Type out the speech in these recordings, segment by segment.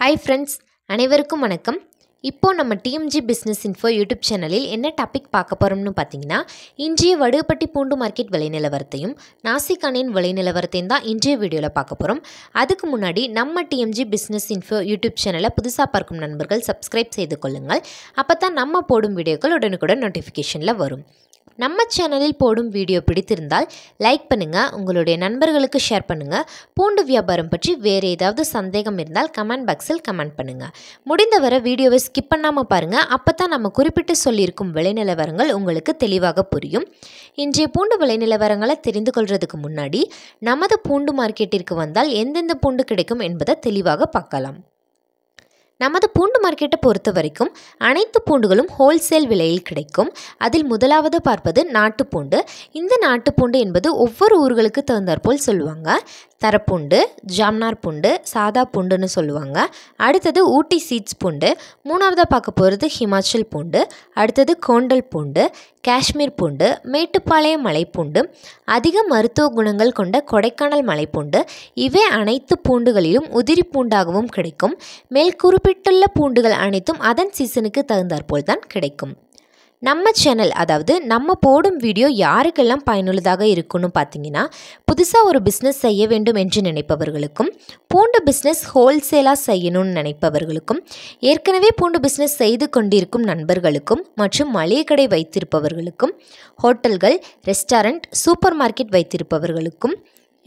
Hi friends, அனைவருக்கும் வணக்கம். இப்போது நம்ம டிஎம்ஜி பிஸ்னஸ் இன்ஃபோ யூடியூப் சேனலில் என்ன டாபிக் பார்க்க போகிறோம்னு பார்த்தீங்கன்னா, இன்றைய வடுகப்பட்டி பூண்டு மார்க்கெட் விலை நிலவரத்தையும் நாசிக் அணையின் விலை நிலவரத்தையும் தான் இன்றைய வீடியோவில் பார்க்க போகிறோம். அதுக்கு முன்னாடி நம்ம டிஎம்ஜி பிஸ்னஸ் இன்ஃபோ யூடியூப் சேனலை புதுசாக பார்க்கும் நண்பர்கள் சப்ஸ்கிரைப் செய்து கொள்ளுங்கள். அப்போ தான் நம்ம போடும் வீடியோக்கள் உடனுக்குடன் நோட்டிஃபிகேஷனில் வரும். நம்ம சேனலில் போடும் வீடியோ பிடித்திருந்தால் லைக் பண்ணுங்கள், உங்களுடைய நண்பர்களுக்கு ஷேர் பண்ணுங்கள். பூண்டு வியாபாரம் பற்றி வேறு ஏதாவது சந்தேகம் இருந்தால் கமெண்ட் பாக்ஸில் கமெண்ட் பண்ணுங்கள். முடிந்தவரை வீடியோவை ஸ்கிப் பண்ணாமல் பாருங்கள். அப்போ தான் நம்ம குறிப்பிட்டு சொல்லியிருக்கும் விலை நிலவரங்கள் உங்களுக்கு தெளிவாக புரியும். இன்றைய பூண்டு விலை நிலவரங்களை தெரிந்து கொள்வதற்கு முன்னாடி நமது பூண்டு மார்க்கெட்டிற்கு வந்தால் எந்தெந்த பூண்டு கிடைக்கும் என்பதை தெளிவாக பார்க்கலாம். நமது பூண்டு மார்க்கெட்டை பொறுத்த வரைக்கும் அனைத்து பூண்டுகளும் ஹோல்சேல் விலையில் கிடைக்கும். அதில் முதலாவது பார்ப்பது நாட்டுப்பூண்டு. இந்த நாட்டுப்பூண்டு என்பது ஒவ்வொரு ஊர்களுக்கு தகுந்தாற்போல் சொல்லுவாங்க. தரப்பூண்டு, ஜாம்னார் பூண்டு, சாதா பூண்டுன்னு சொல்லுவாங்க. அடுத்தது ஊட்டி சீட்ஸ் பூண்டு. மூணாவதாக பார்க்க போகிறது ஹிமாச்சல் பூண்டு. அடுத்தது கோண்டல் பூண்டு, காஷ்மீர் பூண்டு, மேட்டுப்பாளையம் மலைப்பூண்டு, அதிக மருத்துவ குணங்கள் கொண்ட கொடைக்கானல் மலைப்பூண்டு. இவை அனைத்து பூண்டுகளிலும் உதிரி பூண்டாகவும் கிடைக்கும். மேல் குறிப்பிட்டுள்ள பூண்டுகள் அனைத்தும் அதன் சீசனுக்கு தகுந்தாற்போல் தான் கிடைக்கும். நம்ம சேனல், அதாவது நம்ம போடும் வீடியோ யாருக்கெல்லாம் பயனுள்ளதாக இருக்குன்னு பார்த்தீங்கன்னா, புதுசாக ஒரு பிஸ்னஸ் செய்ய வேண்டும் என்று நினைப்பவர்களுக்கும், பூண்டு பிஸ்னஸ் ஹோல்சேலாக செய்யணும்னு நினைப்பவர்களுக்கும், ஏற்கனவே பூண்டு பிஸ்னஸ் செய்து கொண்டிருக்கும் நண்பர்களுக்கும் மற்றும் மளிகை கடை வைத்திருப்பவர்களுக்கும், ஹோட்டல்கள், ரெஸ்டாரண்ட், சூப்பர் மார்க்கெட் வைத்திருப்பவர்களுக்கும்,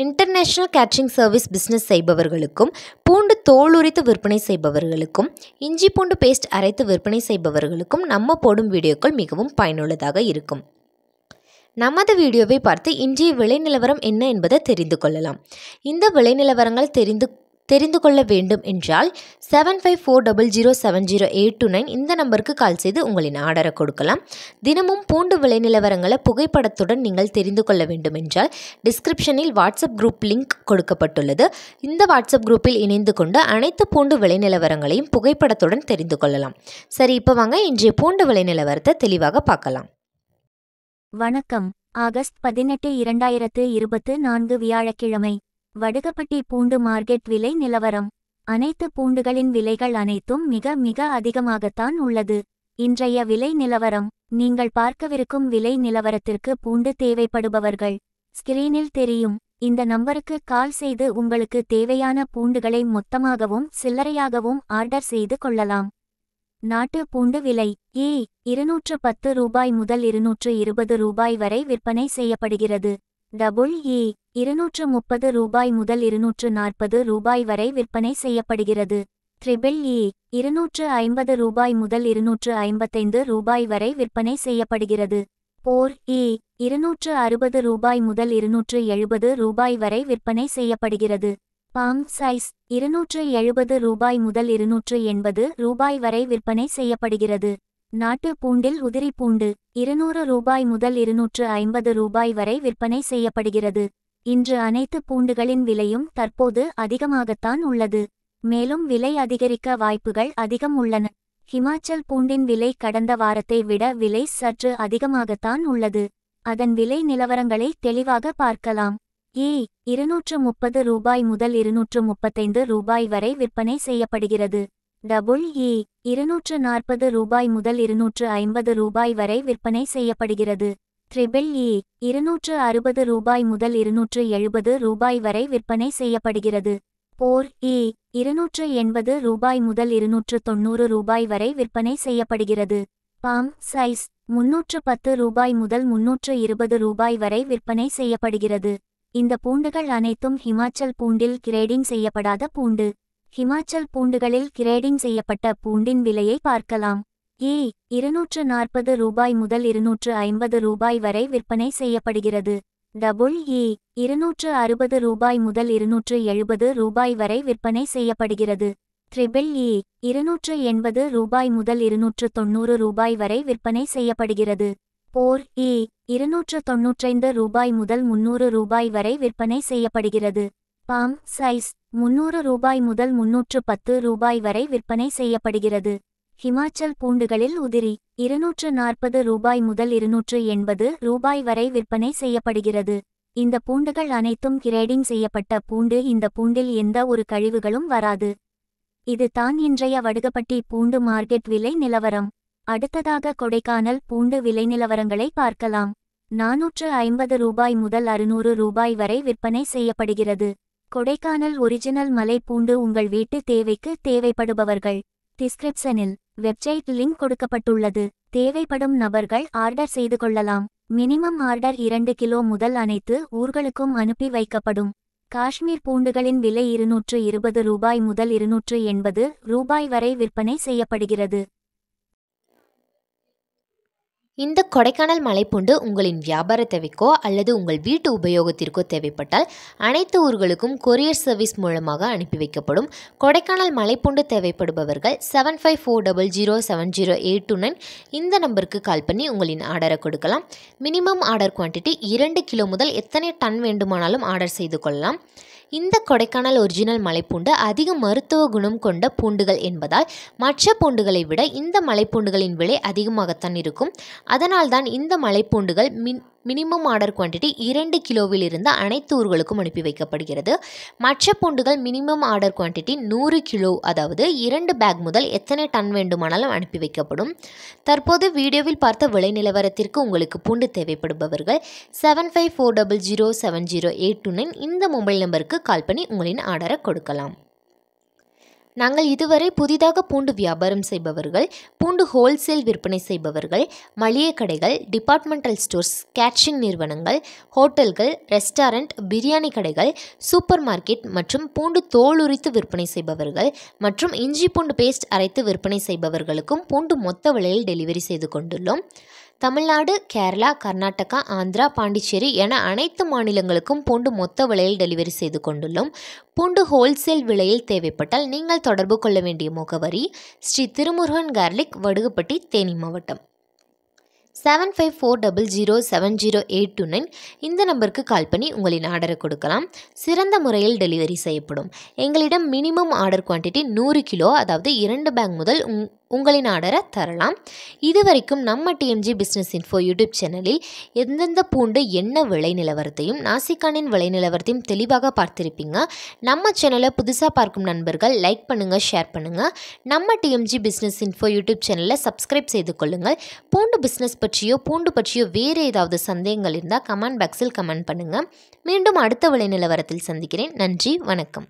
இன்டர்நேஷ்னல் கேட்ரிங் சர்வீஸ் பிஸ்னஸ் செய்பவர்களுக்கும், பூண்டு தோல் உரித்து விற்பனை செய்பவர்களுக்கும், இஞ்சி பூண்டு பேஸ்ட் அரைத்து விற்பனை செய்பவர்களுக்கும் நம்ம போடும் வீடியோக்கள் மிகவும் பயனுள்ளதாக இருக்கும். நமது வீடியோவை பார்த்து இன்றைய விலை நிலவரம் என்ன என்பதை தெரிந்து கொள்ளலாம். இந்த விலை நிலவரங்கள் தெரிந்து கொள்ள வேண்டும் என்றால் 7540070829 இந்த நம்பருக்கு கால் செய்து உங்களின் ஆர்டரை கொடுக்கலாம். தினமும் பூண்டு விலை நிலவரங்களை புகைப்படத்துடன் நீங்கள் தெரிந்து கொள்ள வேண்டும் என்றால் டிஸ்கிரிப்ஷனில் வாட்ஸ்அப் குரூப் லிங்க் கொடுக்கப்பட்டுள்ளது. இந்த வாட்ஸ்அப் குரூப்பில் இணைந்து கொண்டு அனைத்து பூண்டு விலை நிலவரங்களையும் புகைப்படத்துடன் தெரிந்து கொள்ளலாம். சரி, இப்போ வாங்க இன்றைய பூண்டு விலை நிலவரத்தை தெளிவாக பார்க்கலாம். வணக்கம். ஆகஸ்ட் 18, 2024 வியாழக்கிழமை. வடுகப்பட்டி பூண்டு மார்க்கெட் விலை நிலவரம். அனைத்து பூண்டுகளின் விலைகள் அனைத்தும் மிக மிக அதிகமாகத்தான் உள்ளது. இன்றைய விலை நிலவரம். நீங்கள் பார்க்கவிருக்கும் விலை நிலவரத்திற்கு பூண்டு தேவைப்படுபவர்கள் ஸ்கிரீனில் தெரியும் இந்த நம்பருக்கு கால் செய்து உங்களுக்கு தேவையான பூண்டுகளை மொத்தமாகவும் சில்லறையாகவும் ஆர்டர் செய்து கொள்ளலாம். நாட்டு பூண்டு விலை 210 ரூபாய் முதல் 220 ரூபாய் வரை விற்பனை செய்யப்படுகிறது. டபுள் 230 ரூபாய் முதல் 240 ரூபாய் வரை விற்பனை செய்யப்படுகிறது. ட்ரிபிள் 250 ரூபாய் முதல் 255 ரூபாய் வரை விற்பனை செய்யப்படுகிறது. போர் 260 ரூபாய் முதல் 270 ரூபாய் வரை விற்பனை செய்யப்படுகிறது. பாம் சைஸ் 270 ரூபாய் முதல் 280 ரூபாய் வரை விற்பனை செய்யப்படுகிறது. நாட்டு பூண்டில் உதிரி பூண்டு 200 ரூபாய் முதல் 250 ரூபாய் வரை விற்பனை செய்யப்படுகிறது. இன்று அனைத்து பூண்டுகளின் விலையும் தற்போது அதிகமாகத்தான் உள்ளது. மேலும் விலை அதிகரிக்க வாய்ப்புகள் அதிகம் உள்ளன. ஹிமாச்சல் பூண்டின் விலை கடந்த வாரத்தை விட விலை சற்று அதிகமாகத்தான் உள்ளது. அதன் விலை நிலவரங்களை தெளிவாக பார்க்கலாம். 230 ரூபாய் முதல் 235 ரூபாய் வரை விற்பனை செய்யப்படுகிறது. டபுள் 240 ரூபாய் முதல் 250 ரூபாய் வரை விற்பனை செய்யப்படுகிறது. ட்ரிபிள் 260 ரூபாய் முதல் 270 ரூபாய் வரை விற்பனை செய்யப்படுகிறது. போர் 280 ரூபாய் முதல் 290 ரூபாய் வரை விற்பனை செய்யப்படுகிறது. பாம் சைஸ் 310 ரூபாய் முதல் 320 ரூபாய் வரை விற்பனை செய்யப்படுகிறது. இந்த பூண்டுகள் அனைத்தும் ஹிமாச்சல் பூண்டில் கிரேடிங் செய்யப்படாத பூண்டு. ஹிமாச்சல் பூண்டுகளில் கிரேடிங் செய்யப்பட்ட பூண்டின் விலையை பார்க்கலாம். 240 ரூபாய் முதல் 250 ரூபாய் வரை விற்பனை செய்யப்படுகிறது. டபுள் 260 ரூபாய் முதல் 270 ரூபாய் வரை விற்பனை செய்யப்படுகிறது. ட்ரிபிள் 280 ரூபாய் முதல் 290 ரூபாய் வரை விற்பனை செய்யப்படுகிறது. போர் 295 ரூபாய் முதல் 300 ரூபாய் வரை விற்பனை செய்யப்படுகிறது. பாம் சைஸ் 300 ரூபாய் முதல் 310 ரூபாய் வரை விற்பனை செய்யப்படுகிறது. ஹிமாச்சல் பூண்டுகளில் உதிரி 240 ரூபாய் முதல் 280 ரூபாய் வரை விற்பனை செய்யப்படுகிறது. இந்த பூண்டுகள் அனைத்தும் கிரேடிங் செய்யப்பட்ட பூண்டு. இந்த பூண்டில் எந்த ஒரு கழிவுகளும் வராது. இது தான் இன்றைய வடுகப்பட்டி பூண்டு மார்க்கெட் விலை நிலவரம். அடுத்ததாக கொடைக்கானல் பூண்டு விலை நிலவரங்களை பார்க்கலாம். 450 ரூபாய் முதல் 600 ரூபாய் வரை விற்பனை செய்யப்படுகிறது. கொடைக்கானல் ஒரிஜினல் மலை பூண்டு உங்கள் வீட்டு தேவைக்கு தேவைப்படுபவர்கள் டிஸ்கிரிப்ஷனில் வெப்சைட் லிங்க் கொடுக்கப்பட்டுள்ளது. தேவைப்படும் நபர்கள் ஆர்டர் செய்து கொள்ளலாம். மினிமம் ஆர்டர் 2 கிலோ முதல் அனைத்து ஊர்களுக்கும் அனுப்பி வைக்கப்படும். காஷ்மீர் பூண்டுகளின் விலை 220 ரூபாய் முதல் 280 ரூபாய் வரை விற்பனை செய்யப்படுகிறது. இந்த கொடைக்கானல் மலைப்பூண்டு உங்களின் வியாபார தேவைக்கோ அல்லது உங்கள் வீட்டு உபயோகத்திற்கோ தேவைப்பட்டால் அனைத்து ஊர்களுக்கும் கொரியர் சர்வீஸ் மூலமாக அனுப்பி வைக்கப்படும். கொடைக்கானல் மலைப்பூண்டு தேவைப்படுபவர்கள் 7540070829 இந்த நம்பருக்கு கால் பண்ணி உங்களின் ஆர்டரை கொடுக்கலாம். மினிமம் ஆர்டர் குவான்டிட்டி 2 கிலோ முதல் எத்தனை டன் வேண்டுமானாலும் ஆர்டர் செய்து கொள்ளலாம். இந்த கொடைக்கானல் ஒரிஜினல் மலைப்பூண்டு அதிக மருத்துவ குணம் கொண்ட பூண்டுகள் என்பதால் மற்ற பூண்டுகளை விட இந்த மலைப்பூண்டுகளின் விலை அதிகமாகத்தான் இருக்கும். அதனால்தான் இந்த மலைப்பூண்டுகள் மினிமம் ஆர்டர் குவான்டிட்டி 2 கிலோவிலிருந்து அனைத்து ஊர்களுக்கும் அனுப்பி வைக்கப்படுகிறது. மற்ற பூண்டுகள் மினிமம் ஆர்டர் குவான்டிட்டி 100 கிலோ, அதாவது 2 பேக் முதல் எத்தனை டன் வேண்டுமானாலும் அனுப்பி வைக்கப்படும். தற்போது வீடியோவில் பார்த்த விலை நிலவரத்திற்கு உங்களுக்கு பூண்டு தேவைப்படுபவர்கள் 7540070829 இந்த மொபைல் நம்பருக்கு கால் பண்ணி உங்களின் ஆர்டரை கொடுக்கலாம். நாங்கள் இதுவரை புதிதாக பூண்டு வியாபாரம் செய்பவர்கள், பூண்டு ஹோல்சேல் விற்பனை செய்பவர்கள், மளிகை கடைகள், டிபார்ட்மெண்டல் ஸ்டோர்ஸ், கேட்ரிங் நிறுவனங்கள், ஹோட்டல்கள், ரெஸ்டாரண்ட், பிரியாணி கடைகள், சூப்பர் மார்க்கெட் மற்றும் பூண்டு தோல் உரித்து விற்பனை செய்பவர்கள் மற்றும் இஞ்சி பூண்டு பேஸ்ட் அரைத்து விற்பனை செய்பவர்களுக்கும் பூண்டு மொத்த விலையில் டெலிவரி செய்து கொண்டுள்ளோம். தமிழ்நாடு, கேரளா, கர்நாடகா, ஆந்திரா, பாண்டிச்சேரி என அனைத்து மாநிலங்களுக்கும் பூண்டு மொத்த விலையில் டெலிவரி செய்து கொண்டுள்ளோம். பூண்டு ஹோல்சேல் விலையில் தேவைப்பட்டால் நீங்கள் தொடர்பு கொள்ள வேண்டிய முகவரி ஸ்ரீ திருமுருகன் கார்லிக், வடுகப்பட்டி, தேனி மாவட்டம். 7540070829 இந்த நம்பருக்கு கால் பண்ணி உங்களின் ஆர்டரை கொடுக்கலாம். சிறந்த முறையில் டெலிவரி செய்யப்படும். எங்களிடம் மினிமம் ஆர்டர் குவான்டிட்டி 100 கிலோ, அதாவது 2 பேக் முதல் உங்களின் ஆர்டரை தரலாம். இதுவரைக்கும் நம்ம டிஎம்ஜி பிஸ்னஸ் இன்ஃபோ யூடியூப் சேனலில் எந்தெந்த பூண்டு என்ன விலை நிலவரத்தையும் நாசிக்கானின் விலை நிலவரத்தையும் தெளிவாக பார்த்திருப்பீங்க. நம்ம சேனலை புதுசாக பார்க்கும் நண்பர்கள் லைக் பண்ணுங்கள், ஷேர் பண்ணுங்கள். நம்ம டிஎம்ஜி பிஸ்னஸ் இன்ஃபோ யூடியூப் சேனலை சப்ஸ்கிரைப் செய்து கொள்ளுங்கள். பூண்டு பிஸ்னஸ் பற்றியோ பூண்டு பற்றியோ வேறு ஏதாவது சந்தேகங்கள் இருந்தால் கமெண்ட் பாக்ஸில் கமெண்ட் பண்ணுங்கள். மீண்டும் அடுத்த விலை நிலவரத்தில் சந்திக்கிறேன். நன்றி, வணக்கம்.